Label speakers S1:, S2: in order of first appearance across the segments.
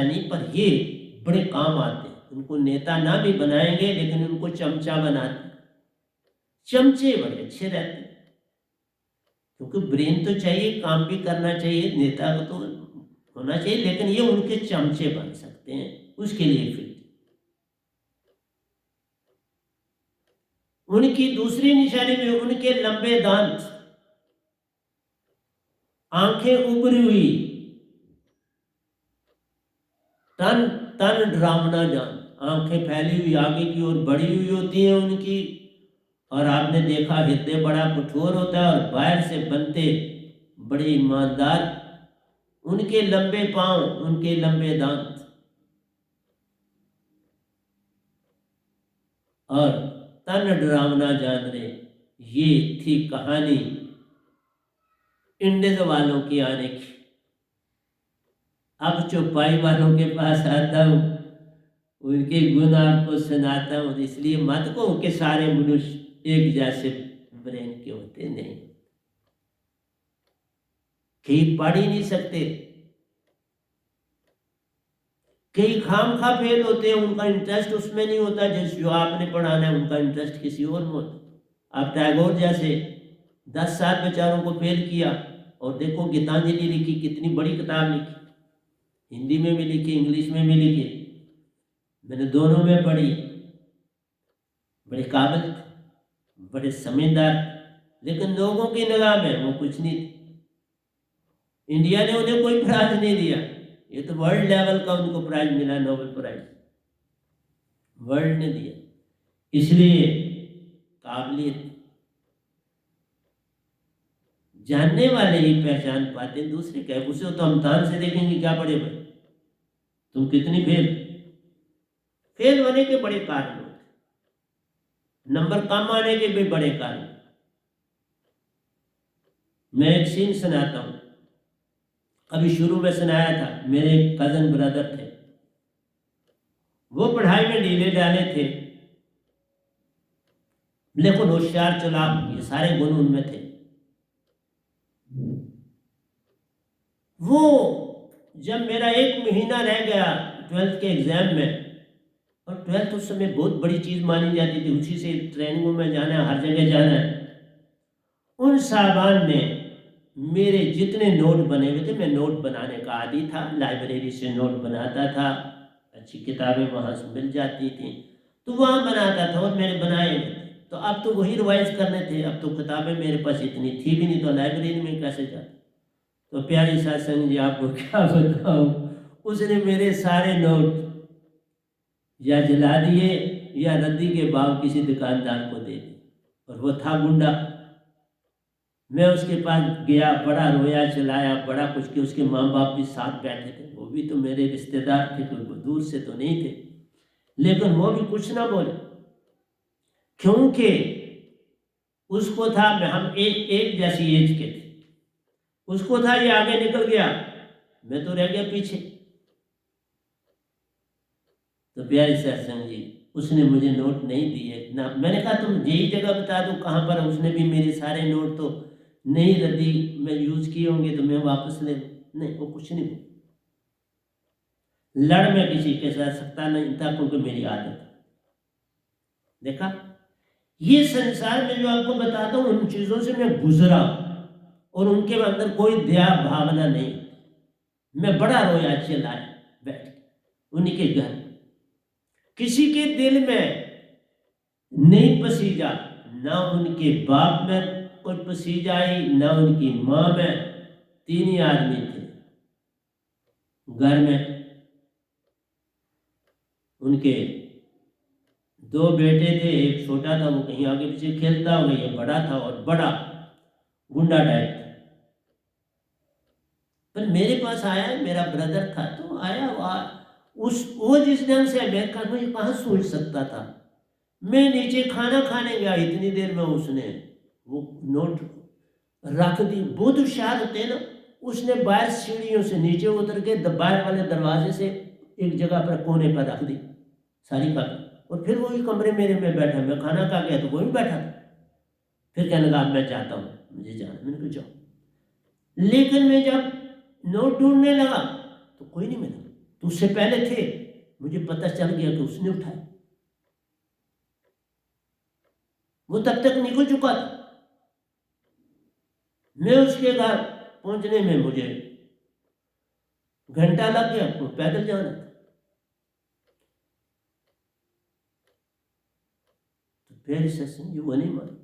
S1: नहीं, पर ये बड़े काम आते हैं। उनको नेता ना भी बनाएंगे लेकिन उनको चमचा बनाते, चमचे बड़े अच्छे रहते हैं, क्योंकि ब्रेन तो चाहिए, काम भी करना चाहिए, नेता को तो होना चाहिए, लेकिन ये उनके चमचे बन सकते हैं, उसके लिए फिट। उनकी दूसरी निशानी में उनके लंबे दांत, आंखें उभरी हुई, तन तन डरावना जान, आंखें फैली हुई आगे की ओर बढ़ी हुई होती हैं उनकी, और आपने देखा हृदय बड़ा कठोर होता है और बाहर से बनते बड़े ईमानदार। उनके लंबे पांव, उनके लंबे दांत, और तन डरावना जानवरे। ये थी कहानी इंडियन वालों की आने की। अब चौपाई वालों के पास आता हूँ, उनके गुण आपको सुनाता हूँ। इसलिए मत कहो कि सारे मनुष्य एक जैसे ब्रेन के होते नहीं, कई पढ़ ही नहीं सकते, कई खाम खा फेल होते हैं, उनका इंटरेस्ट उसमें नहीं होता जिस जो आपने पढ़ाना है, उनका इंटरेस्ट किसी और में होता। आप टैगोर जैसे 10 साल बेचारों को फेल किया, और देखो गीतांजलि लिखी, कितनी बड़ी किताब लिखी, हिंदी में भी लिखी, इंग्लिश में भी लिखी, मैंने दोनों में पढ़ी। बड़े काबिल थे, बड़े समझदार, लेकिन लोगों की निगाह में वो कुछ नहीं थे। इंडिया ने उन्हें कोई प्राइज नहीं दिया, ये तो वर्ल्ड लेवल का उनको प्राइज मिला, नोबेल प्राइज वर्ल्ड ने दिया। इसलिए काबिलियत जानने वाले ही पहचान पाते, दूसरे क्या। उसे तो हम तान से देखेंगे, क्या पढ़े भाई, तुम कितनी फेल होने के बड़े कारण होते, नंबर कम आने के भी बड़े कारण। मैं एक सीन सुनाता हूं, अभी शुरू में सुनाया था। मेरे एक कजन ब्रदर थे, वो पढ़ाई में ढीले डाले थे, लेकिन होशियार चालाक, ये सारे गुण उनमें थे। वो जब मेरा 1 महीना रह गया 12th के एग्जाम में, और 12th उस समय बहुत बड़ी चीज मानी जाती थी, उसी से ट्रेनिंगों में जाना है, हर जगह जाना है। उन साहबान ने मेरे जितने नोट बने हुए थे, मैं नोट बनाने का आदी था, लाइब्रेरी से नोट बनाता था, अच्छी किताबें वहाँ से मिल जाती थी तो वहाँ बनाता था, और मैंने बनाए हुए थे। तो अब तो वही रिवाइज करने थे, अब तो किताबें मेरे पास इतनी थी भी नहीं, तो लाइब्रेरी में कैसे जाता। तो प्यारी सत्संग जी, आपको क्या बताऊं, उसने मेरे सारे नोट या जला दिए या रद्दी के भाव किसी दुकानदार को दे दिए, और वो था गुंडा। मैं उसके पास गया, बड़ा रोया चिल्लाया, बड़ा कुछ किया। उसके माँ बाप भी साथ बैठे थे, वो भी तो मेरे रिश्तेदार थे, कोई दूर से तो नहीं थे, लेकिन वो भी कुछ ना बोले, क्योंकि उसको था हम एक जैसी एज के थे। उसको था ये आगे निकल गया, मैं तो रह गया पीछे। तो प्यारी सत्संग जी, उसने मुझे नोट नहीं दिए ना। मैंने कहा तुम यही जगह बता दो कहाँ पर है। उसने भी मेरे सारे नोट तो नहीं रद्दी में यूज किए होंगे, तो मैं वापस ले लूं। नहीं, वो कुछ नहीं बोला। लड़ में किसी के साथ सकता नहीं था, क्योंकि मेरी आदत। देखा, ये संसार में जो आपको बताता हूँ, उन चीजों से मैं गुजरा, और उनके अंदर कोई दया भावना नहीं। मैं बड़ा रोया चिल्लाया बैठ उन्हीं के घर, किसी के दिल में नहीं पसीजा, ना उनके बाप में कोई पसीजा आई, ना उनकी माँ में। 3 ही आदमी थे घर में। उनके 2 बेटे थे, एक छोटा था, वो कहीं आगे पीछे खेलता हुआ, ये बड़ा था, और बड़ा गुंडा टाइप था। पर मेरे पास आया, मेरा ब्रदर था, तो आया वो जिस ढंग से मैं कहाँ सोच सकता था। मैं नीचे खाना खाने गया, इतनी देर में उसने वो नोट रख दी। बहुत होशियार होते हैं ना। उसने बाहर सीढ़ियों से नीचे उतर के बाहर वाले दरवाजे से एक जगह पर कोने पर रख दी सारी कापी, और फिर वही कमरे मेरे में बैठा। मैं खाना खा गया तो वही बैठा था। फिर कहने लगा मैं चाहता हूँ, मुझे जाना। मैंने कहा जाओ। लेकिन मैं जब नोट ढूंढने लगा तो कोई नहीं मिला। तो उससे पहले थे, मुझे पता चल गया कि उसने उठाया, वो तब तक निकल चुका था। मैं उसके घर पहुंचने में मुझे घंटा लग गया, वो पैदल जाना था। तो फिर सत्संग वो नहीं माना,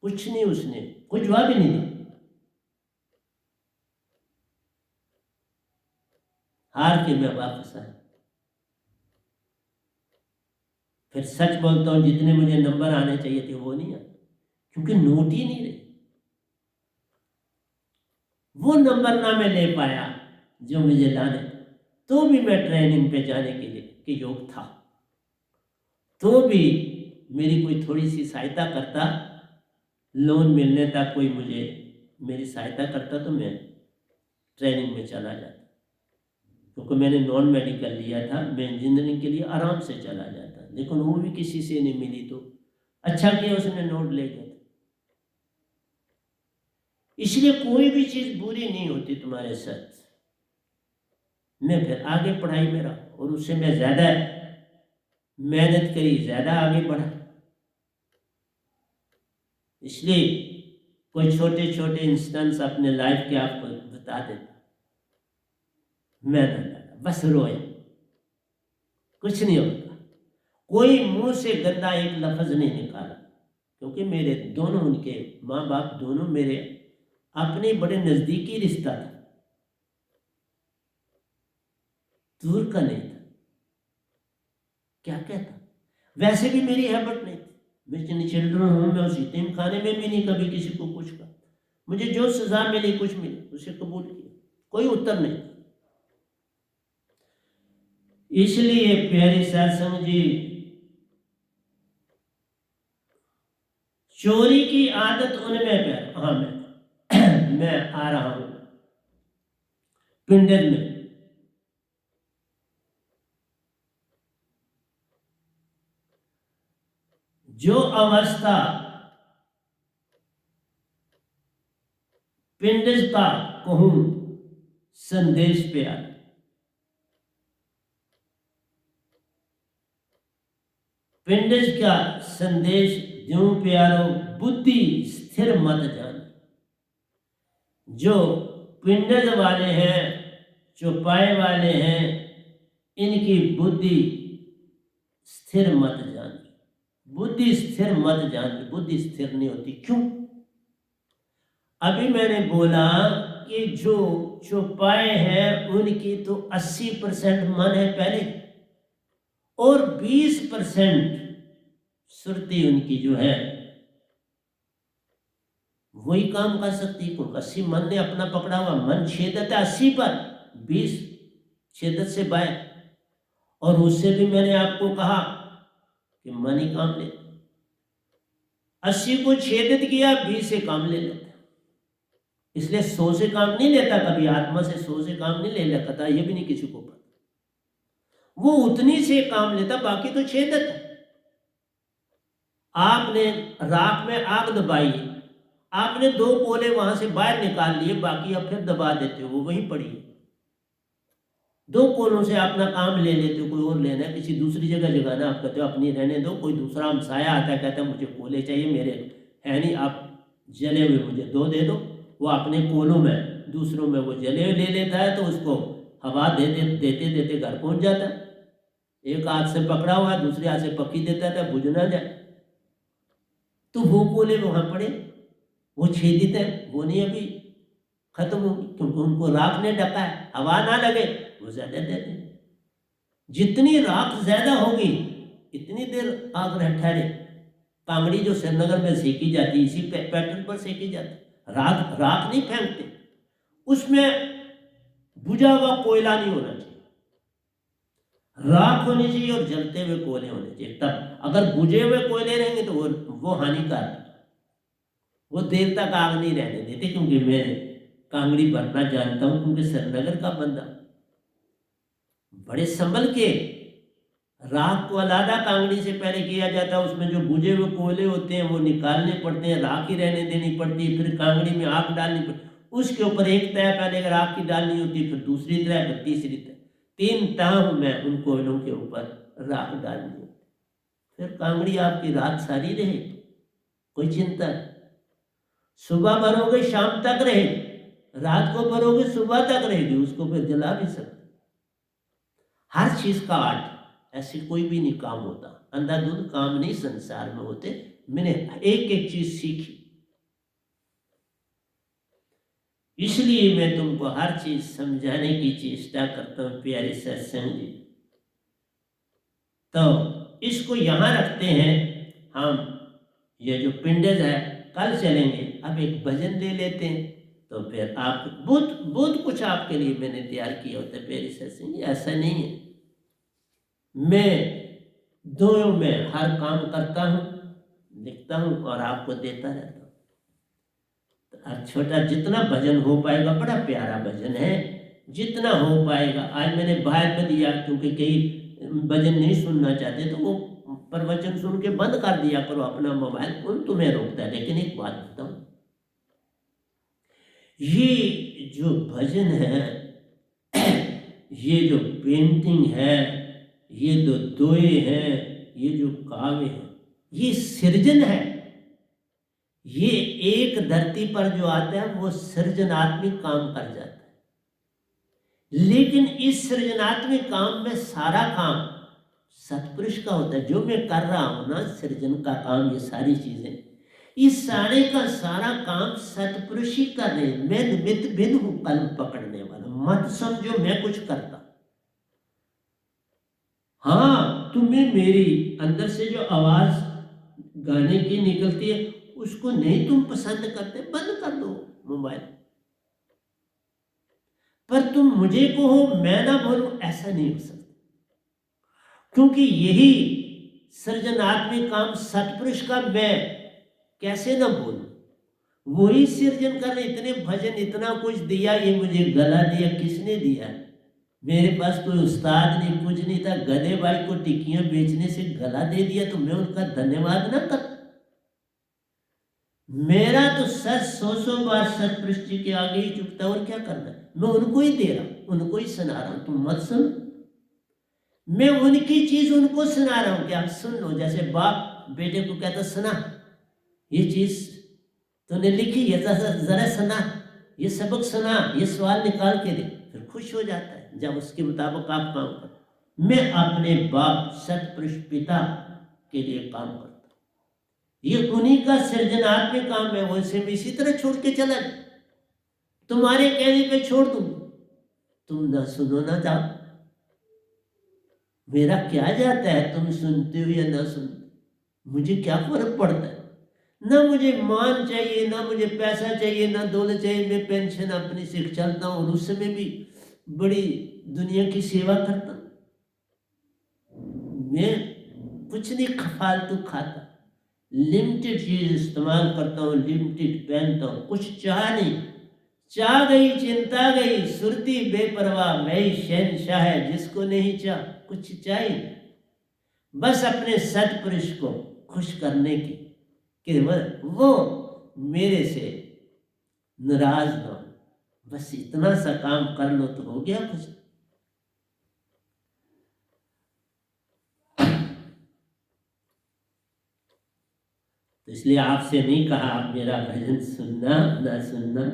S1: कुछ नहीं, उसने कोई जवाब ही नहीं दिया। हार के मैं वापस आया। फिर सच बोलता हूं, जितने मुझे नंबर आने चाहिए थे वो नहीं आए, क्योंकि नोट ही नहीं रहे। वो नंबर ना मैं ले पाया जो मुझे लाने, तो भी मैं ट्रेनिंग पे जाने के लिए के योग था, तो भी मेरी कोई थोड़ी सी सहायता करता, लोन मिलने तक कोई मुझे मेरी सहायता करता, तो मैं ट्रेनिंग में चला जाता। क्योंकि मैंने नॉन मेडिकल लिया था, मैं इंजीनियरिंग के लिए आराम से चला जाता, लेकिन वो भी किसी से नहीं मिली, तो अच्छा किया उसने नोट ले गया। इसलिए कोई भी चीज़ बुरी नहीं होती तुम्हारे साथ। मैं फिर आगे पढ़ाई में रहा, और उससे मैं ज़्यादा मेहनत करी, ज़्यादा आगे बढ़ा। इसलिए कोई छोटे छोटे इंस्टेंस अपने लाइफ के आपको बता देता, मैं ना लगा, बस रोया, कुछ नहीं होता। कोई मुंह से गंदा एक लफ्ज़ नहीं निकाला, क्योंकि मेरे दोनों, उनके माँ बाप दोनों मेरे अपने बड़े नज़दीकी रिश्ता था, दूर का नहीं था। क्या कहता, वैसे भी मेरी हैबिट नहीं थी, मैं चिल्ड्रन हूँ, मैं उस यतीम खाने में भी नहीं कभी किसी को कुछ कहा। मुझे जो सजा मिली, कुछ मिली, उसे कबूल किया, कोई उत्तर नहीं। इसलिए प्यारे सत्संग जी, चोरी की आदत उनमें प्यार, हाँ मैं आ रहा हूं पिंडर में। जो अवस्था पिंडज का कहूं संदेश प्यार, पिंडज का संदेश ज्यों प्यारो, बुद्धि स्थिर मत जान। जो पिंडज वाले हैं, चौपाए वाले हैं, इनकी बुद्धि स्थिर मत जान। बुद्धि स्थिर मत जान, बुद्धि स्थिर नहीं होती। क्यों? अभी मैंने बोला कि जो चौपाए हैं उनकी तो 80% मन है पहले, और 20% सुरती उनकी जो है वही काम कर सकती है। क्योंकि 80 मन ने अपना पकड़ा हुआ, मन छेदत है 80 पर, 20 छेदत से बाएं। और उससे भी मैंने आपको कहा कि मन ही काम लेता, 80 को छेदित किया, 20 से काम ले लेता। इसलिए 100 से काम नहीं लेता कभी, आत्मा से 100 से काम नहीं ले लेता, ये भी नहीं किसी को पता। वो उतनी से काम लेता, बाकी तो छेदत है। आपने राख में आग दबाई, आपने 2 कोले वहां से बाहर निकाल लिए, बाकी अब फिर दबा देते हो, वो वहीं पड़ी है। 2 कोलों से अपना काम ले लेते हो, कोई और लेना है, किसी दूसरी जगह जगाना, आप कहते हो अपनी रहने दो, कोई दूसरा हमसाया आता है, कहता है मुझे कोले चाहिए, मेरे है नहीं, आप जले हुए मुझे 2 दे दो। वो अपने कोलों में, दूसरों में वो जले हुए ले लेता है, तो उसको हवा देते देते देते घर पहुंच जाता है। एक हाथ से पकड़ा हुआ है, दूसरे हाथ से पक्की देता था, बुझ ना जाए। तो वो कोले वहां पड़े, वो छेदित है, वो नहीं अभी खत्म होगी, क्योंकि उनको राख ने ढका है, हवा ना लगे, वो ज्यादा देते। जितनी राख ज्यादा होगी इतनी देर आग ठहरे। कांगड़ी जो श्रीनगर में सेकी जाती है, इसी पैटर्न पर सेकी जाती। राख राख नहीं फेंकते, उसमें बुझा हुआ कोयला नहीं होना चाहिए, राख होनी चाहिए और जलते हुए कोयले होने चाहिए। तब अगर बुझे हुए कोयले रहेंगे तो वो हानिकारक, वो देर तक आग नहीं रहने देते। क्योंकि मैं कांगड़ी भरना जानता हूं, क्योंकि श्रीनगर का बंदा बड़े संभल के, राख को अलादा कांगड़ी से पहले किया जाता है, उसमें जो बुझे हुए कोयले होते हैं वो निकालने पड़ते हैं, राख ही रहने देनी पड़ती है, फिर कांगड़ी में आग डालनी पड़ती, उसके ऊपर एक तह पहले अगर आग की डालनी होती है, फिर दूसरी तह, फिर तीसरी तह, 3 ताम में उन कोयलों के ऊपर राख डालनी होती। फिर कांगड़ी आपकी रात सारी रहे, कोई चिंता नहीं। सुबह भरोगे शाम तक रहेगी, रात को भरोगे सुबह तक रहेगी, उसको फिर जला भी सकते। हर चीज का आर्ट, ऐसे कोई भी नहीं काम होता, अंधाधुंध काम नहीं संसार में होते। मैंने एक एक चीज सीखी, इसलिए मैं तुमको हर चीज समझाने की चेष्टा करता हूं प्यारे सत्संग जी। तो इसको यहां रखते हैं हम। ये जो पिंडज है कल चलेंगे, अब एक भजन ले लेते हैं, तो फिर आप बहुत कुछ आपके लिए मैंने तैयार किया होता है प्यारे सत्संग जी। ऐसा नहीं है, मैं दोनों में हर काम करता हूँ, लिखता हूँ और आपको देता रहता हूँ। तो छोटा जितना भजन हो पाएगा, बड़ा प्यारा भजन है, जितना हो पाएगा। आज मैंने बाहर में दिया, क्योंकि कई भजन नहीं सुनना चाहते तो वो प्रवचन सुन के बंद कर दिया करो अपना मोबाइल, कौन तुम्हें रोकता है। लेकिन एक बात बताऊं, ये जो भजन है, ये जो पेंटिंग है, ये जो दोए हैं, ये जो काव्य है, ये सृजन है। ये एक धरती पर जो आता है वो सृजनात्मक काम कर जाता है। लेकिन इस सृजनात्मक काम में सारा काम सतपुरुष का होता है। जो मैं कर रहा हूं ना, सृजन का काम, ये सारी चीजें, इस सारे का सारा काम सतपुरुष ही कर रहे। मैं निमित्त भिन्न हूं, कलम पकड़ने वाला। मत समझो मैं कुछ करता। हाँ, तुम्हें मेरी अंदर से जो आवाज गाने की निकलती है, उसको नहीं तुम पसंद करते, बंद कर दो मोबाइल। पर तुम मुझे कहो मैं ना बोलूं, ऐसा नहीं हो सकता। क्योंकि यही सृजनात्मक काम सतपुरुष का, मैं कैसे ना बोलूं। वही सृजन कर, इतने भजन, इतना कुछ दिया, ये मुझे गला दिया, किसने दिया? मेरे पास कोई उस्ताद नहीं, कुछ नहीं था। गधे भाई को टिक्कियां बेचने से गला दे दिया, तो मैं उनका धन्यवाद ना कर? मेरा तो सच 100 बार सतपुरुष जी के आगे ही चुकता, और क्या करना है? मैं उनको ही दे रहा हूं, उनको ही सुना रहा हूं। तुम मत सुनो, मैं उनकी चीज उनको सुना रहा हूं कि आप सुन लो। जैसे बाप बेटे को कहता, सुना ये चीज तूने लिखी है, जरा सुना, ये सबक सुना, ये सवाल निकाल के दे, फिर खुश हो जाता है जब उसके मुताबिक आप काम करो। मैं अपने बाप सतपुरुष पिता के लिए काम करता हूं, ये उन्हीं का सृजनात्मक काम है। वैसे भी इसी तरह छोड़ के चला, तुम्हारे कहने पे छोड़ दूं, तुम ना सुनो ना जाओ, मेरा क्या जाता है तुम सुनते हो या ना सुनते, मुझे क्या फर्क पड़ता है? ना मुझे मान चाहिए, ना मुझे पैसा चाहिए, ना दौलत चाहिए। मैं पेंशन अपनी से चलता हूँ, और उसमें भी बड़ी दुनिया की सेवा करता हूँ। मैं कुछ नहीं फालतू खाता, लिमिटेड चीज इस्तेमाल करता हूँ, लिमिटेड पहनता हूँ, कुछ चाह नहीं। चाह गई चिंता गई, सुरती बेपरवाह, मैं ही शहंशाह है जिसको नहीं चाह कुछ चाहिए। बस अपने सतपुरुष को खुश करने की, कि वो मेरे से नाराज ना हो, बस इतना सा काम कर लो तो हो गया कुछ। तो इसलिए आपसे नहीं कहा आप मेरा भजन सुनना ना सुनना।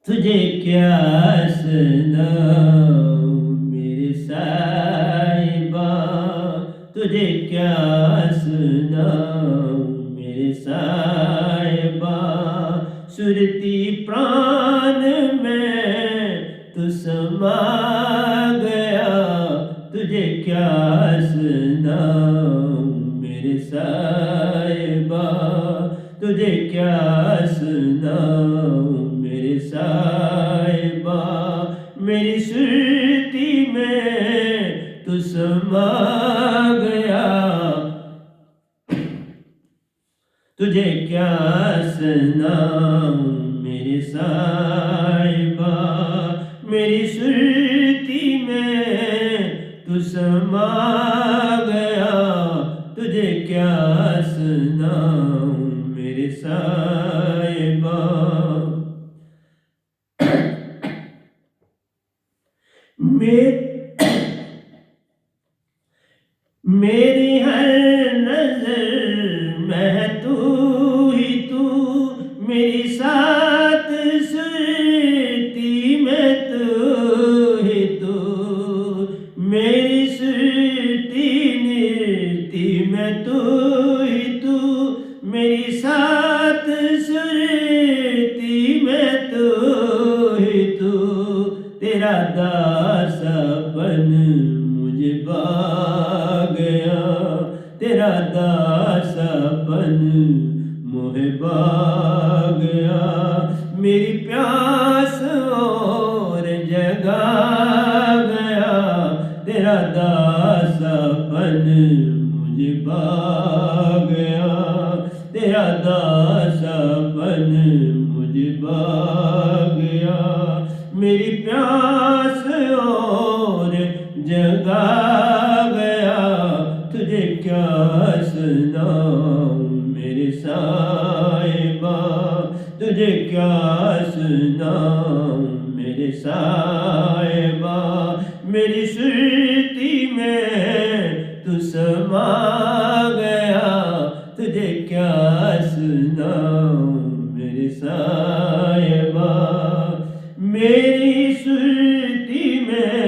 S1: तुझे क्या सुनाऊं मेरे साहिबा, तुझे क्या सुनाऊं मेरे साहिबा, सुरती प्राण में तू समा गया, तुझे क्या सुनाऊं मेरे साहिबा, तुझे क्या सुनाऊं मेरे साहिबा, मेरी सुरती में तू समा गया, तुझे क्या सुनाऊं मेरे साहिबा, मेरी सुरती में तू समा गया, तुझे क्या सुनाऊं मेरे साहिबा। मे- मेरी हर नजर में तू ही तू, मेरी साथ सुरती में तू ही तू, मेरी सुरती निर्ती में तू ही तू, मेरी साथ सुरती में तू ही तू, तेरा दासपन मुझे भा गया, तेरा दासपन मुझे भा गया, मेरी प्यास और जगा गया, तेरा दासपन मुझे भा गया, तेरा दासपन मुझे भा गया, मेरी प्यास और जगा गया, तुझे क्या सुनाऊं मेरे साहिबा, तुझे क्या सुनाऊं मेरे साहिबा, मेरी सुरती में तू समा गया, तुझे क्या सुनाऊं मेरे साहिबा, मेरी सुरती में,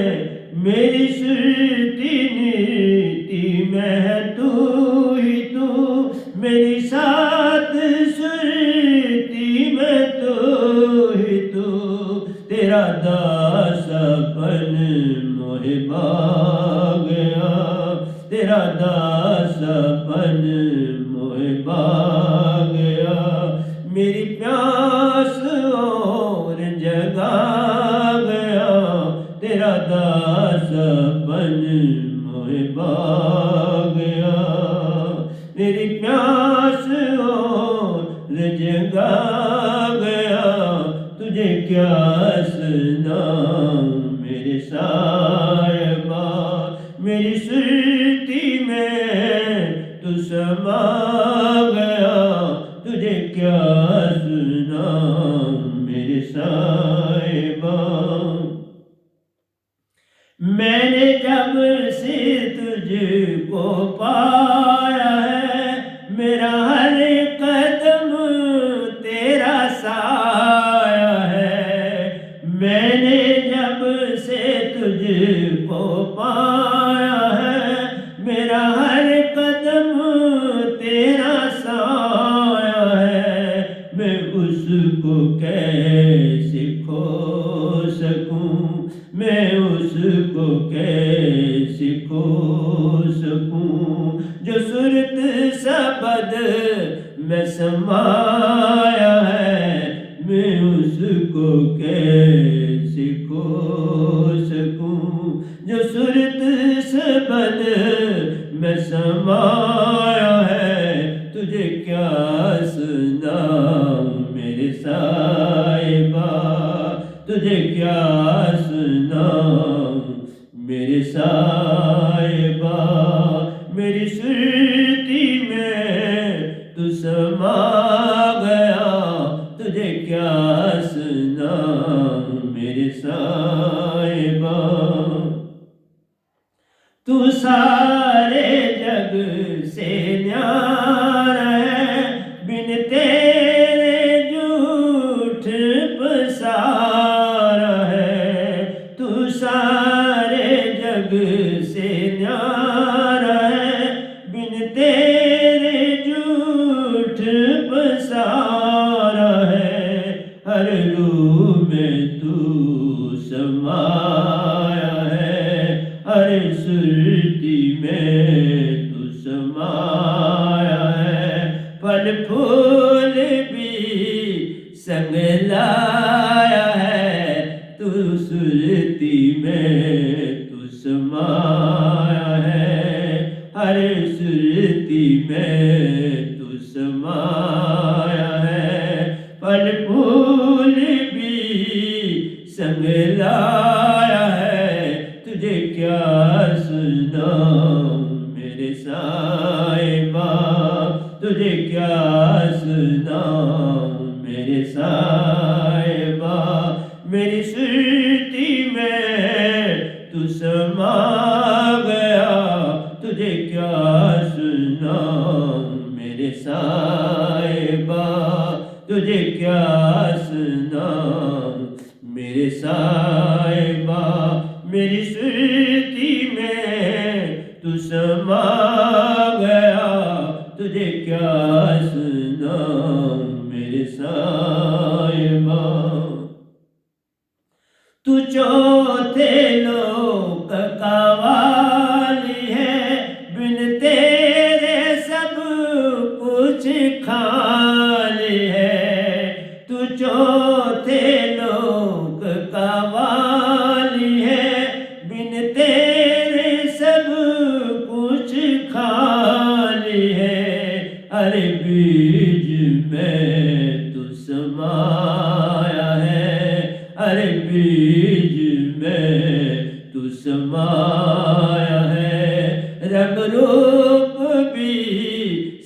S1: मेरी सुरती नीति में है तू ही तू, मेरी साथ सुरती में तू ही तू, तेरा दासपन मोहे भा गया, तेरा दासपन मोहे भा गया, मेरी प्यास और जगा गया, तेरा दासपन मोहे भा गया, मेरी प्यास और जगा गया, तुझे क्या सुनाऊं मेरे साहिबा, मेरी सुरती में तू समा गया, तुझे क्या सुनाऊं मेरे साहिबा, मैंने जब से तुझको पाया है, मेरा हर कदम तेरा साया है, मैंने जब से तुझको पाया है, मेरा हर कदम तेरा साया है, मैं उसको कैसे खो सकूं, मैं उसको कैसे खो सकूं, जो सूरत सबद में समाया है, मैं उसको कैसे खो सकूं, जो सूरत सबद में समाया है, तुझे क्या सुनाऊं मेरे साहिबा, तुझे क्या सुनाऊं मेरे साहिबा, मेरी सुरती में तू समा गया, तुझे क्या सुनाऊं मेरे साहिबा, तू सारे जग से न्यारा है, बिन तेरे झूठ पसारा है, तू सारे जग से न्यारा है, बिन तेरे झूठ पसारा है, हर रूह में तू समाया है, हर सुरती में तू समाया है, फल फूल भी संग लाया है, तू सुरती में तू समाया है, हर सुरती में तू समाया है, फल फूल भी संग लाया है, तुझे क्या सुनाऊं मेरे साहिबा, तुझे क्या सुनाऊं मेरे साहिबा, मेरी सुरती में तू समा गया, तुझे क्या सुनाऊं मेरे साहिबा, तुझे क्या सुनाऊं मेरे साहिबा। मेरी सुरती में तू समा गया, तुझे क्या सुनाऊं मेरे साहिबा। तू चौथे लोक का वाली है, बिन तेरे सब कुछ खाली है। तू चौथे लोक का वाली है, बिन तेरे सब कुछ खाली है। अरे बीज में तू समाया है, अरे बीज में तू समाया है। रंग रूप भी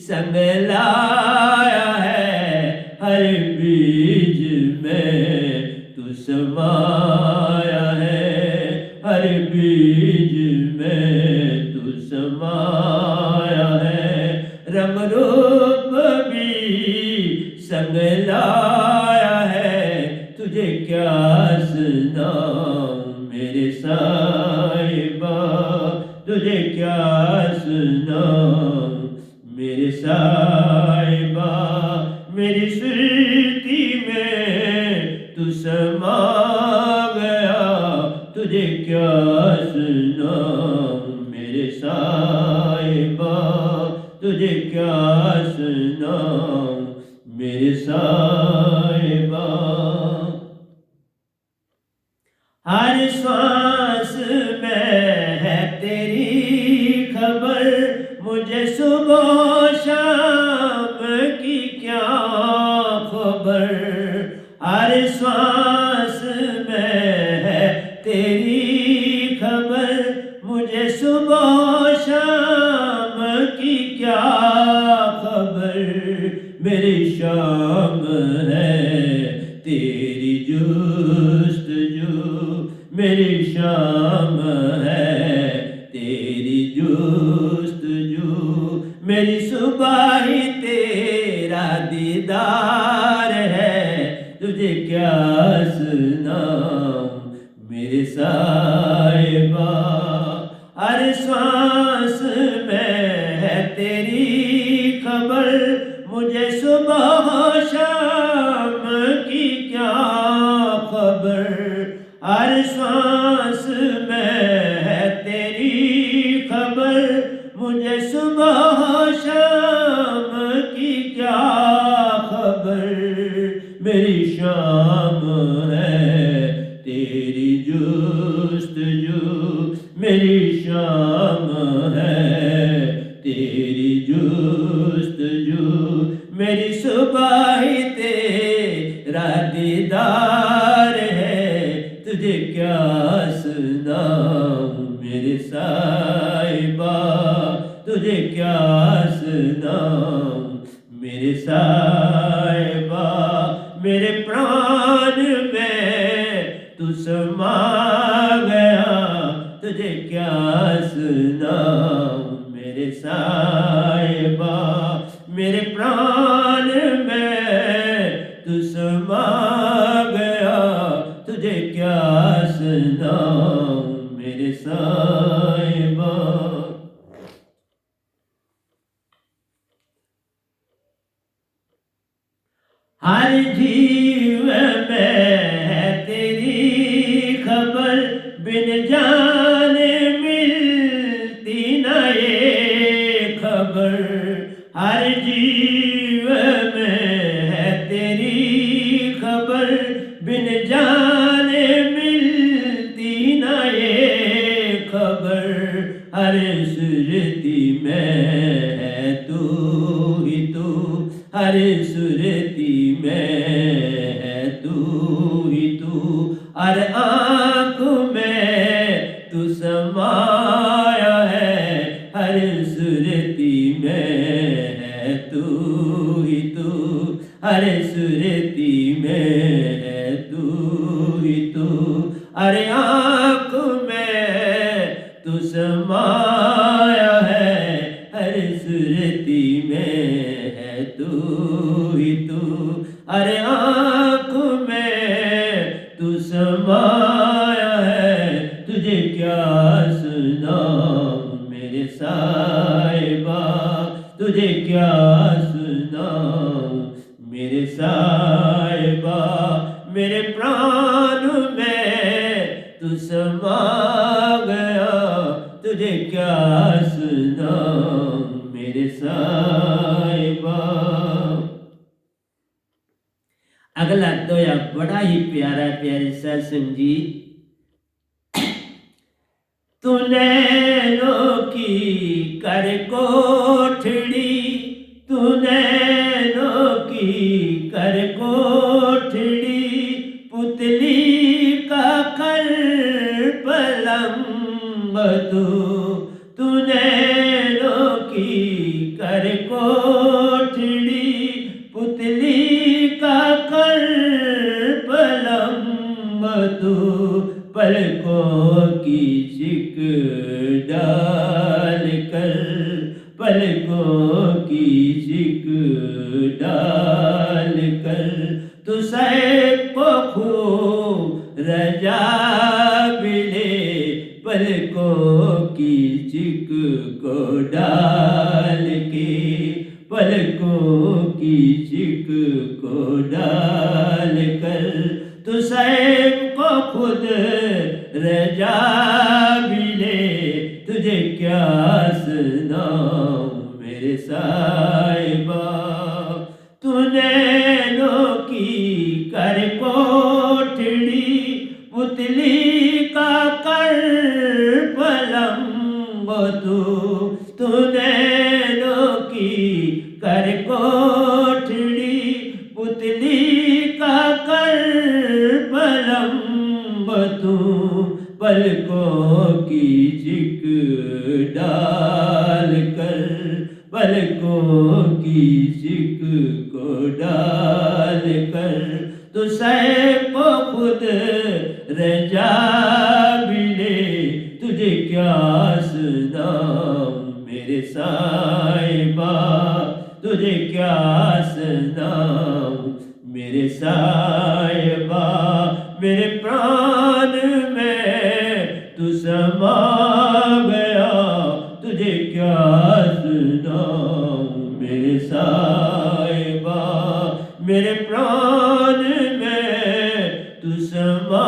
S1: संग लाया है, हर बीज में तू समाया है, हर बीज में तू समाया है। रंग रूप भी संग लाया है, तुझे क्या सुनाऊं मेरे साहिबा, तुझे क्या सुनाऊं मेरे साहिबा। मेरी सुरती में तू समा गया, तुझे क्या सुनाऊं मेरे साहिबा, तुझे क्या सुनाऊं मेरे साहिबा। हर श्वास में है तेरी खबर, मुझे सुबह शाम की क्या खबर। हर श्वास में है तेरी खबर, मुझे सुबह शाम की क्या खबर। मेरी शाम है तेरी जुस्तजू, मेरी शाम है तेरी जुस्तजू। मेरी सुबह ही तेरा दीदार है, तुझे क्या सुनाऊं मेरे साहिबा। हर श्वास में है तेरी खबर, मुझे सुबह शाम की क्या खबर। हर श्वास में है तेरी खबर, मुझे सुबह शाम की क्या खबर। मेरी शाम है तेरी जुस्तजू, मेरी शाम है तेरी जुस्तजू। मेरी सुबह ही तेरा दीदार है, तुझे क्या सुनाऊं मेरे साहिबा, तुझे क्या सुनाऊं मेरे साहिबा। मेरे प्राण में तू समा गया, तुझे क्या सुनाऊं मेरे साहिबा। मेरे प्राण में तू समा गया, तुझे क्या सुनाऊं मेरे साहिबा। हर जीव में है तेरी खबर, बिन जाने मिलती न ये खबर। हर जीव में है तेरी खबर, बिन जाने मिलती न ये खबर। हर सुरती में है तू ही तू, हर सुरती में है तू ही तू। हर आँख में तू समाया है, हर सुरती में है तू ही तू। हर सुरती में है तू ही तू। हर आँख में समाया है हर सुरती में, है तू ही तू हर आँख में, तू समाया है तुझे क्या सुनाऊं मेरे साहिबा, तुझे क्या सुनाऊं मेरे साहिबा, मेरे प्राण में तू समा गया, तुझे क्या सुनाऊं मेरे साहिबा। अगला दोया बड़ा ही प्यारा प्यारे सत्संग जी। तू नैनों की कर कोठड़ी, तू नैनों की कर कोठड़ी, पुतली का कर पलंग तू नैनों की कर कोठड़ी, पुतली का कर पलंग तू, पलकों की चिक डाल कर, पलकों की चिक डाल कर, तू सबको खूब रजा मिले, पलकों की चिक को डाल के, पलकों की चिक को डाल कर, तू सबको खुद रजा मिले, तुझे क्या सुनाऊं मेरे साहिबा, तू नैनों की कर कोठड़ी, पुतली का कर पलंग तू नैनों की कर कोठड़ी, पुतली का कर पलंग तू, पलकों की चिक डाल कर, पलकों की चिक को डाल कर, तू सबको खुद रजा मिले, तुझे क्या सुनाऊं मेरे साहिबा, तुझे क्या सुनाऊं मेरे साहिबा, मेरे प्राण में तू समा गया, तुझे क्या सुनाऊं मेरे साहिबा, मेरे प्राण में तू समा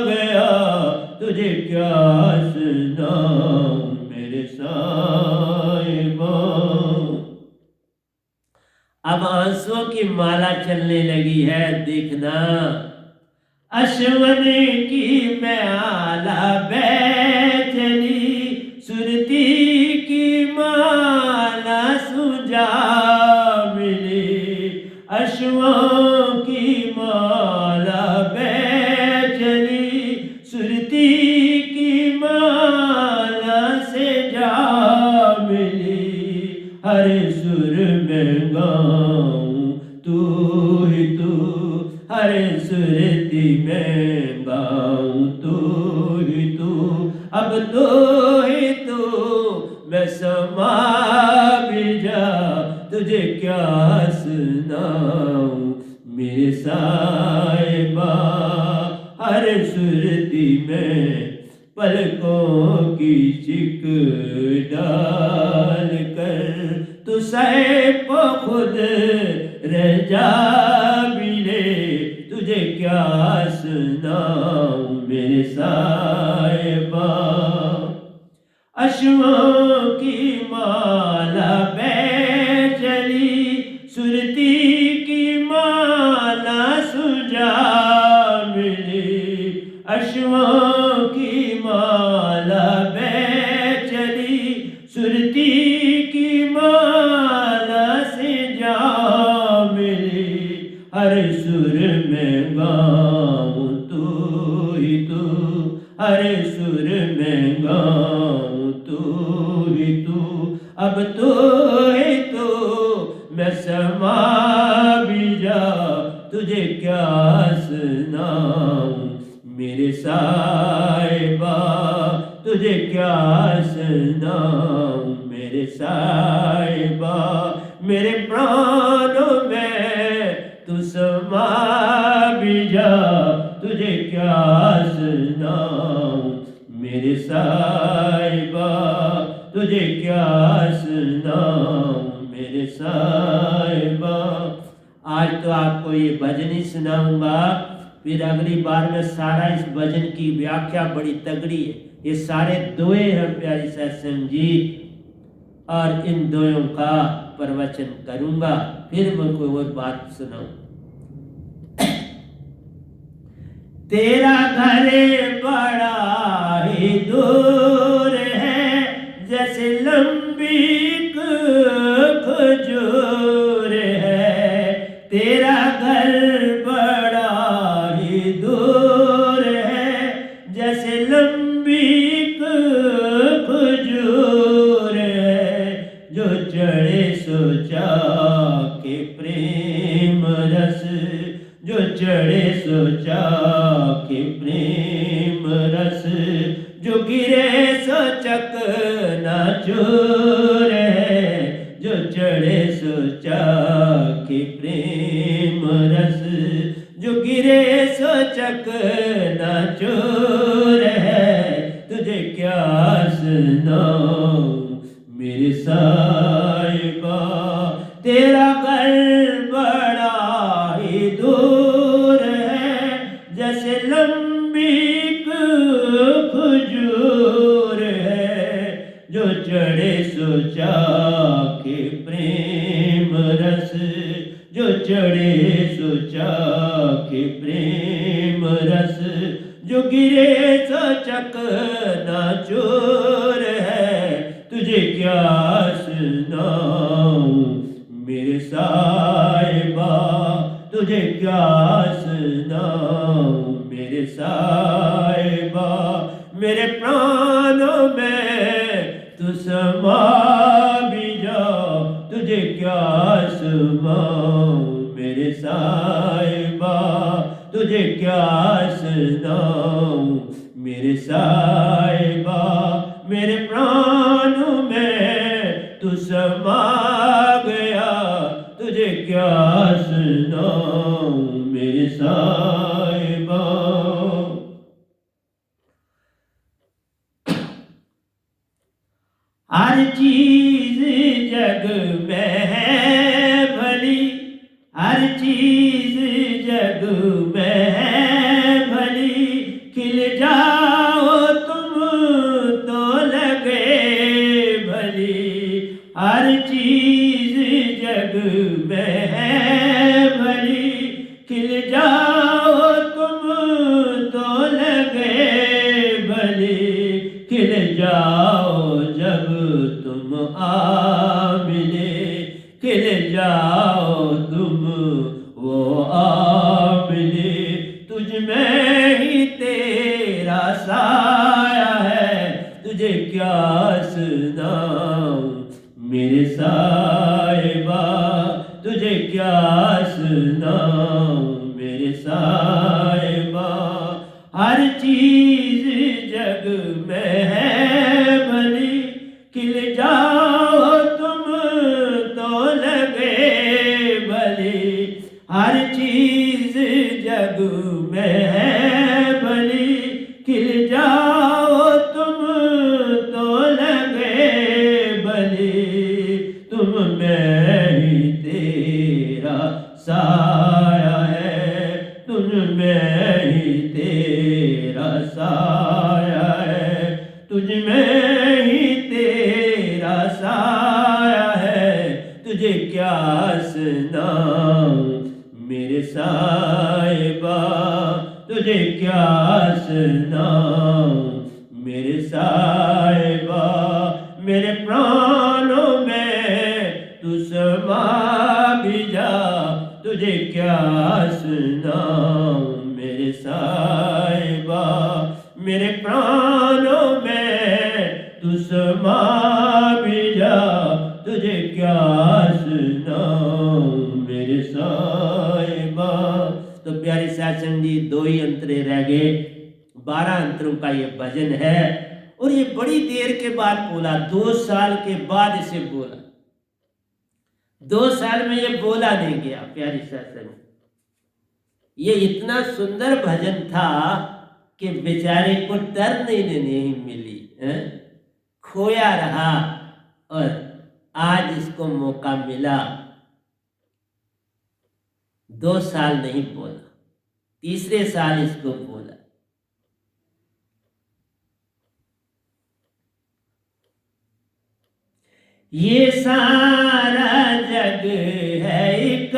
S1: गया, तुझे क्या सुनाऊं मेरे साहिबा। अब आंसुओं की माला चलने लगी है, देखना। अश्वन की मैं आला बैचली, सुरती की माला सुजा मिली, अश्वों की माला बैचली, सुरती की माला से जा मिली, हर सुर में गाऊं तू ही तू, हर सुरती में गाऊं तू ही तू, अब तू ही तू मैं समा भी जा, तुझे क्या सुनाऊं मेरे साहिबा, हर सुरती में पलकों की चिक डाल कर, तू सबको खुद रजा मिले, तुझे क्या सुनाऊं मेरे साहिबा। अश्वों की माला बैचली, सुरती की माला सुजा मिली, अश्वों की माला बैचली, सुरती की माला से जा मिली, हर सुर में गाऊं तू ही तू, हर सुर में गाऊं तू ही तू, अब तू ही तू मैं समा भी जा, तुझे क्या सुनाऊं मेरे साहिबा, तुझे क्या सुनाऊं मेरे साहिबा, मेरे प्राणों में तू समा भी जा, तुझे क्या सुनाऊं मेरे साहिबा, तुझे क्या सुनाऊं मेरे साहिबा। आज तो आपको ये भजन ही सुनाऊंगा, फिर अगली बार में सारा इस भजन की व्याख्या बड़ी तगड़ी है। ये सारे दोए हैं प्यारी सत्संग जी, और इन दोयों का प्रवचन करूंगा, फिर मैं कोई और बात सुनाऊं। तेरा घर बड़ा ही दूर है, जैसे लंबी खजूर है। तेरा घर बड़ा ही दूर है, जैसे लंबी खजूर है। जो चढ़े सोचा के प्रेम रस, जो चढ़े सोचा के प्रेम रस, जो गिरे सोचक नाचूर है। जो चढ़े सोचा के प्रेम रस, जो गिरे सोचक नाचूर है। तुझे क्या सुनाऊं मेरे साहिबा, तेरा घर बड़ा ही दूर है, जैसे लंबी खजूर है। जो चढ़े सोचा के प्रेम रस, जो चढ़े सोचा के प्रेम रस, जो गिरे सोचक नाचूर है। तुझे क्या सुनाऊं मेरे साहिबा, तुझे क्या सुनाऊं मेरे साहिबा। मेरे प्राणों में तू समा भी जा, तुझे क्या सुनाऊं मेरे साहिबा, तुझे क्या सुनाऊं मेरे साहिबा। मेरे प्राणों में तू समा गया, तुझे क्या सुनाऊं मेरे साहिबा। हर चीज जग में है भली, हर चीज जग में है भली। खिल जाओ तुम तो लगे भली, हर चीज जग में है भली। खिल जाओ तुम तो लगे भली, खिल जाओ जब तुम आ मिले। खिल जाओ तुम वो आ मिले, तुझ में ही तेरा साया है। तुझे क्या सुनाऊं मेरे साहिबा, तुझे क्या सुनाऊं मेरे साहिबा। हर चीज जग में है भली, खिल जाओ तुम तो लगे भली। हर चीज जग में है भली, खिल जाओ तुम तो लगे भली। तुम में ही तेरा साया है, तुम में ही तेरा साया है। तुझ में ही तेरा साया है। तुझे क्या सुनाऊं मेरे साहिबा, तुझे क्या सुनाऊं मेरे साहिबा। मेरे प्राणों में तू समा भी जा, तुझे क्या सुनाऊं मेरे साहिबा। मेरे प्राणों में तू समा भी जा, तुझे क्या सुनाऊं मेरे साहिबा। तो प्यारे सत्संग जी, दो ही अंतरे रह गए, 12 अंतरों का ये भजन है। और ये बड़ी देर के बाद बोला, 2 साल के बाद इसे बोला। 2 साल में ये बोला नहीं गया। प्यारी सत्संग, ये इतना सुंदर भजन था कि बेचारे को टर्न नहीं मिली, खोया रहा और आज इसको मौका मिला। 2 साल नहीं बोला, तीसरे साल इसको बोला। ये सारा जग है एक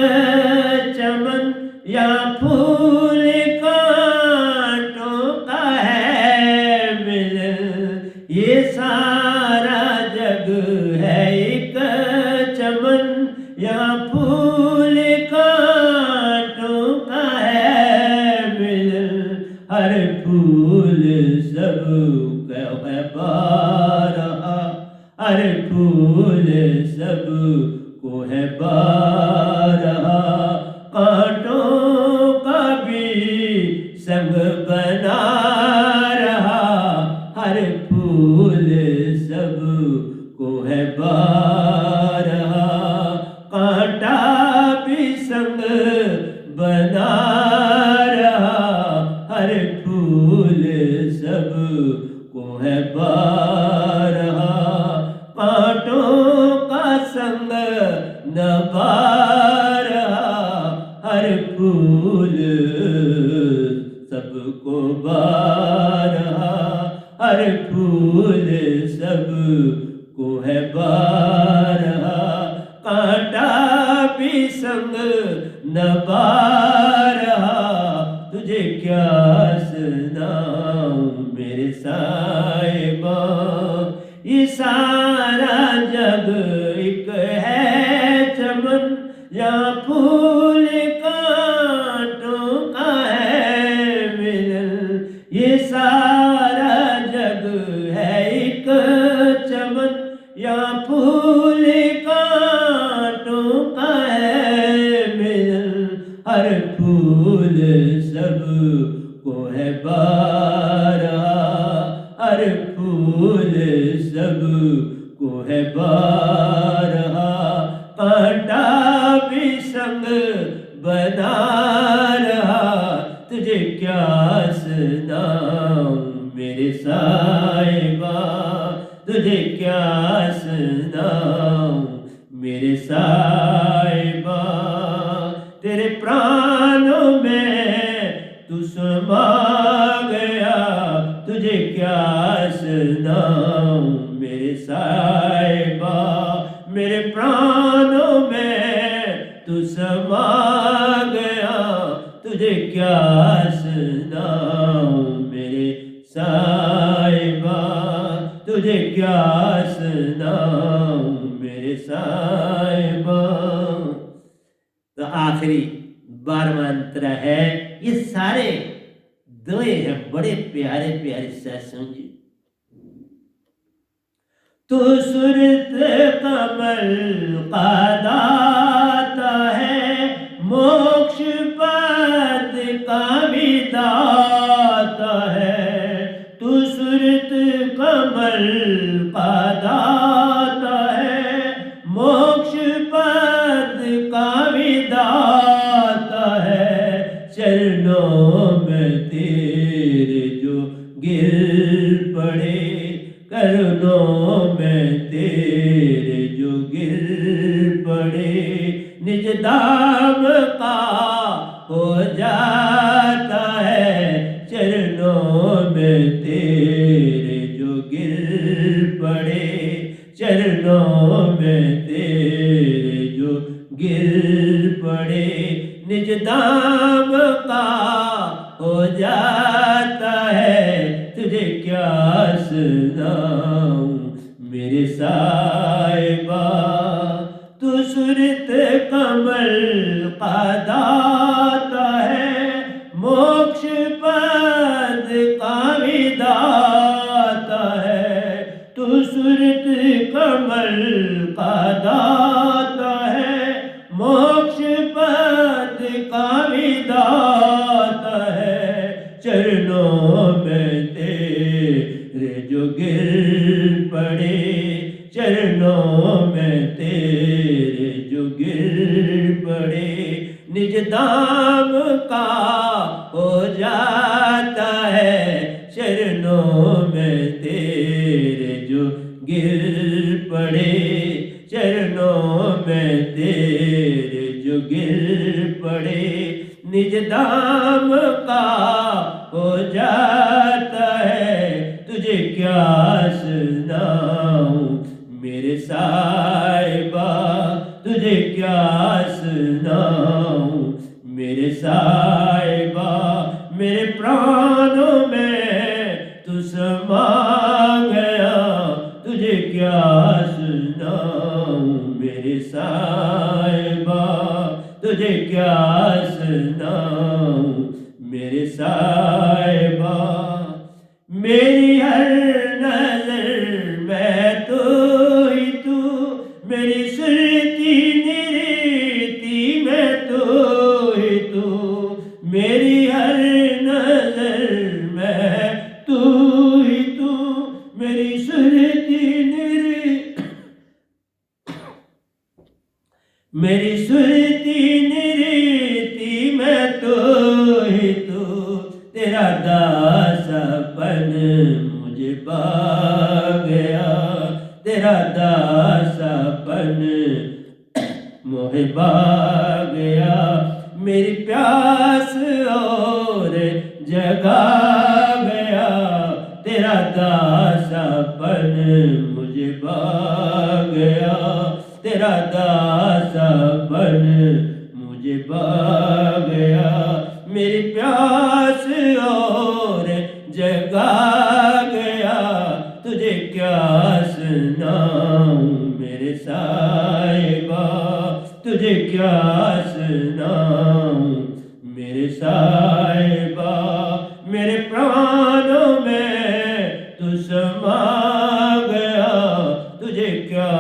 S1: चमन या फूल कांटों का है मिलन। ये सारा जग है एक चमन या फूल कांटों का है मिलन। हर फूल सब है बारहा, हर फूल सब को है बारहा। कांटों का भी संग बना रहा, हर फूल सब को है बारहा। कांटा भी संग बना रहा, हर फूल सब को है बारहा। कांटों का संग न बारहा, हर फूल सबको बारहा। हर फूल सब को है बारहा। कांटा भी संग न बारहा, तुझे क्या सुनाऊं मेरे साहिबा। ये सारा जग एक है चमन या फूल कांटों का है मिलन। ये सारा जग है एक चमन या फूल कांटों का है मिलन। हर फूल सब को है बारहा, हर फूल सब को है बारहा। कांटा भी संग बना रहा, तुझे क्या सुनाऊं मेरे साहिबा। तुझे क्या सुनाऊं मेरे साहिबा। तेरे प्राणों में तू समा गया, तुझे क्या सुनाऊं मेरे साहिबा। मेरे प्राणों में तू समा गया, तुझे क्या सुनाऊं मेरे साहिबा। तुझे क्या सुनाऊं मेरे साहिबा। तो आखिरी 12वां अंतरा है। ये सारे दोए हैं बड़े प्यारे प्यारे सत्संग जी। तू सूरत कमल का दाता है, मोक्ष पद का भी दाता है। तू सूरत कमल का दाता है, मोक्ष पद का भी दाता है। चरणों में तेरे जो गिर पड़े, करुणों में तेरे जो गिर पड़े, निज धाम का हो जाता है। चरणों में तेरे जो गिर पड़े, चरणों में तेरे जो गिर पड़े, निज धाम का हो जाता है। तुझे क्या सुनाऊं मेरे साहिबा। तू सूरत कमल का दाता है, मोक्ष पद का भी दाता है। तू सूरत कमल का दाता है, मोक्ष पद का भी दाता है। चरणों में रे जो गिर पड़े चरणों में तेरे, जो गिर पड़े निज दाम का हो जाता है चरणों में तेरे, जो गिर पड़े चरणों में तेरे, जो गिर पड़े निज दाम का हो जाता है। तुझे क्या सुनाऊं मेरे साहिबा, तुझे क्या सुनाऊं मेरे साहिबा, मेरे प्राणों में तू समा गया, तुझे क्या सुनाऊं मेरे साहिबा, तुझे क्या सुनाऊं मेरे साहिबा। मेरी हर नजर में तू ही तू, मेरी सुरती निरती में तू ही तू, मेरी हर नजर में तू ही तू, मेरी सुरती निरती, मेरी सुरती निरती में तू ही तू, तेरा दासपन मुझे पा गया, तेरा दासपन मोहे पा गया, मेरी प्यास और जगा गया, तेरा दासपन मुझे पा गया, तेरा दासपन मुझे पा गया, मेरी प्यास और जगा गया, तुझे क्या सुनाऊं मेरे साहिबा, तुझे क्या सुनाऊं मेरे साहिबा, मेरे प्राणों में तू समा गया, तुझे क्या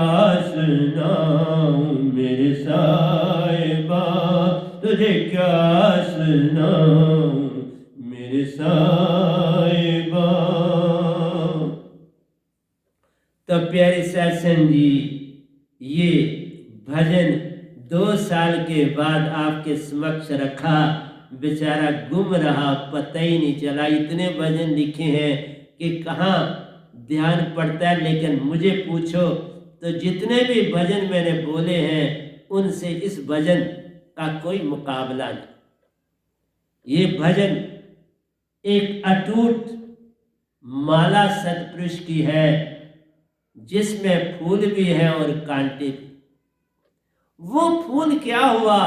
S1: सुनाऊं मेरे साहिबा, तुझे क्या सुनाऊं मेरे साहिबा। तो प्यारे सत्संग जी, ये भजन 2 साल के बाद आपके समक्ष रखा, बेचारा गुम रहा, पता ही नहीं चला। इतने भजन लिखे हैं कि कहाँ ध्यान पड़ता है, लेकिन मुझे पूछो तो जितने भी भजन मैंने बोले हैं उनसे इस भजन का कोई मुकाबला नहीं। ये भजन एक अटूट माला सतपुरुष की है, जिसमें फूल भी है और कांटे भी। वो फूल क्या हुआ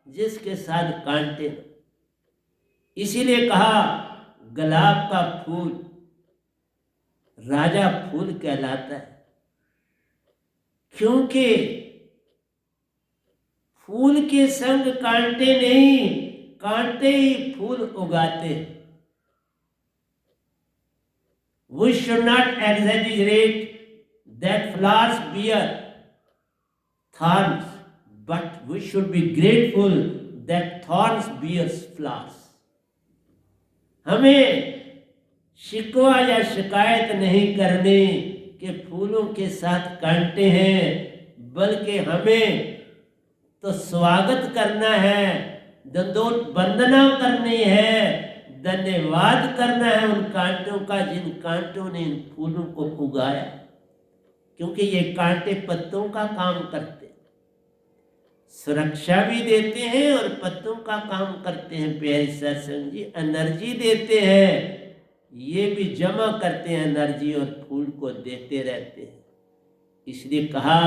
S1: जिसके साथ कांटे, इसीलिए कहा गुलाब का फूल राजा फूल कहलाता है, क्योंकि फूल के संग कांटे नहीं, कांटे ही फूल उगाते हैं। We should not exaggerate that flowers bear thorns, but we should be grateful that thorns bears flowers. हमें शिकवा या शिकायत नहीं करनी कि फूलों के साथ कांटे हैं, बल्कि हमें तो स्वागत करना है, दंडोत वंदना करनी है, धन्यवाद करना है उन कांटों का जिन कांटों ने इन फूलों को उगाया, क्योंकि ये कांटे पत्तों का काम करते, सुरक्षा भी देते हैं और पत्तों का काम करते हैं। प्यारे सत्संग जी, एनर्जी देते हैं, ये भी जमा करते हैं एनर्जी और फूल को देते रहते हैं। इसलिए कहा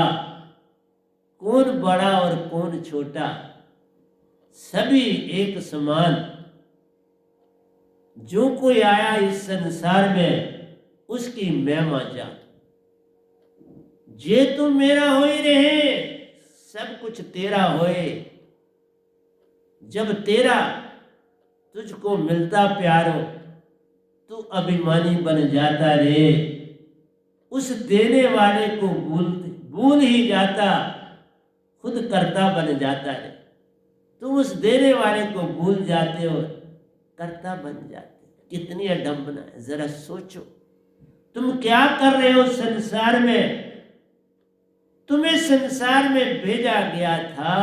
S1: कौन बड़ा और कौन छोटा, सभी एक समान। जो कोई आया इस संसार में उसकी महिमा जान, जे तू मेरा होई रहे सब कुछ तेरा होए। जब तेरा तुझको मिलता प्यारो, तू अभिमानी बन जाता रे, उस देने वाले को भूल ही जाता, खुद करता बन जाता है। तुम उस देने वाले को भूल जाते हो, करता बन जाते। कितनी अडंबना है, जरा सोचो। तुम क्या कर रहे हो संसार में? तुम्हें संसार में भेजा गया था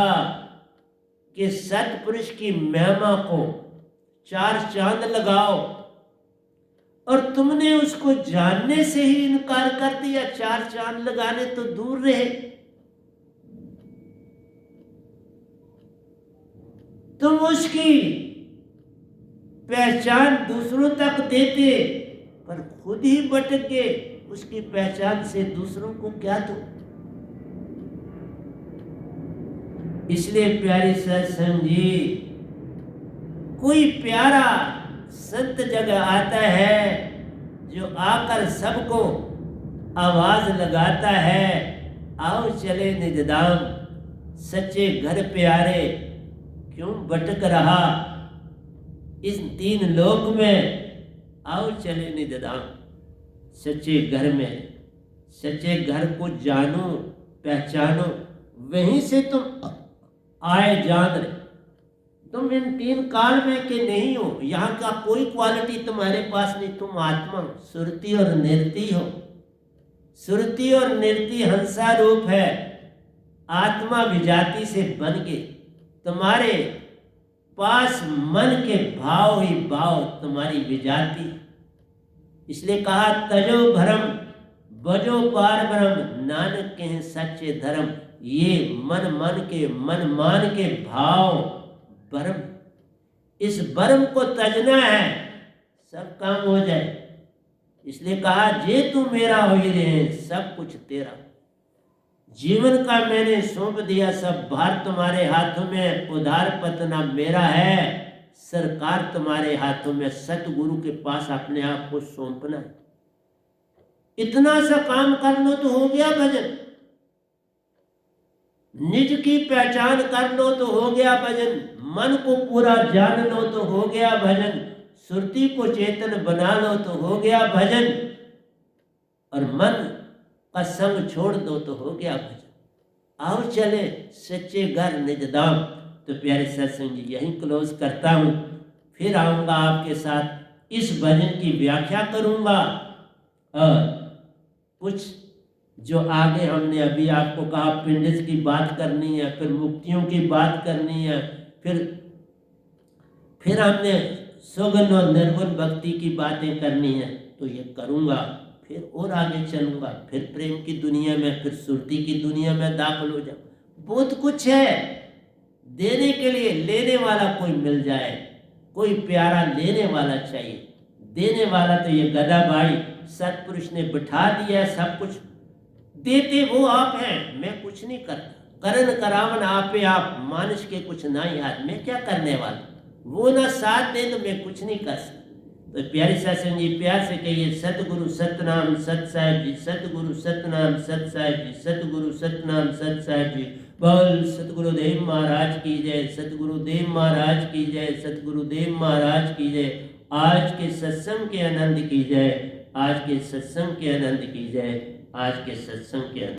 S1: कि सतपुरुष की महिमा को चार चांद लगाओ, और तुमने उसको जानने से ही इनकार कर दिया। चार चांद लगाने तो दूर रहे, तुम उसकी पहचान दूसरों तक देते, पर खुद ही भटक गए। उसकी पहचान से दूसरों को क्या दो? इसलिए प्यारे सत्संग जी, कोई प्यारा संत जगह आता है जो आकर सबको आवाज लगाता है, आओ चले निज धाम, सच्चे घर प्यारे क्यों भटक रहा इस तीन लोक में, आओ चले निज धाम। सच्चे घर में, सच्चे घर को जानो, पहचानो, वहीं से तुम आए जान रहे। तुम इन तीन काल में के नहीं हो, यहाँ का कोई क्वालिटी तुम्हारे पास नहीं। तुम आत्मा सुरती और निरति हो। सुरती और निरति हंसा रूप है, आत्मा विजाति से बन के तुम्हारे पास मन के भाव ही भाव तुम्हारी विजाति। इसलिए कहा तजो भरम बजो पार ब्रह्म, नानक के सच्चे धर्म। ये मन मान के भाव ब्रह्म, इस ब्रह्म को तजना है, सब काम हो जाए। इसलिए कहा जे तू मेरा हो ही रहे, सब कुछ तेरा। जीवन का मैंने सौंप दिया सब भार तुम्हारे हाथों में, उधार पतना मेरा है, सरकार तुम्हारे हाथों में। सतगुरु के पास अपने आप को सौंपना है। इतना सा काम कर लो तो हो गया भजन। निज की पहचान कर लो तो हो गया भजन। मन को पूरा जान लो तो हो गया भजन। सुरती को चेतन बना लो तो हो गया भजन। और मन का संग छोड़ दो तो हो गया भजन। आओ चले सच्चे घर निज धाम। तो प्यारे सत्संग जी, यहीं क्लोज करता हूँ। फिर आऊँगा आपके साथ, इस भजन की व्याख्या करूँगा और कुछ जो आगे हमने अभी आपको कहा, पिंडिस की बात करनी है, फिर मुक्तियों की बात करनी है, फिर हमने सुगन और निर्गुण भक्ति की बातें करनी है, तो ये करूँगा। फिर और आगे चलूँगा, फिर प्रेम की दुनिया में, फिर सुरती की दुनिया में दाखिल हो जाऊँ। बहुत कुछ है देने के लिए। लेने वाला कोई मिल जाए, कोई प्यारा लेने वाला चाहिए। देने वाला तो ये गधा भाई सतपुरुष ने बिठा दिया है। सब कुछ देते वो आप हैं, मैं कुछ नहीं करता। करन करावन आपे आप, मानुष के कुछ ना याद, मैं क्या करने वाला। वो ना साथ दे तो मैं कुछ नहीं कर सकता। तो प्यारे सत्संग जी, प्यार से कहिए सतगुरु सतनाम सत साहिब जी, सतगुरु सतनाम सत साहिब जी, सतगुरु सतनाम सत साहिब जी। बोल सतगुरुदेव महाराज की जय, सतगुरुदेव महाराज की जय, सतगुरुदेव महाराज की जय। आज के सत्संग के आनंद की जय, आज के सत्संग के आनंद की जय, आज के सत्संग के आनंद।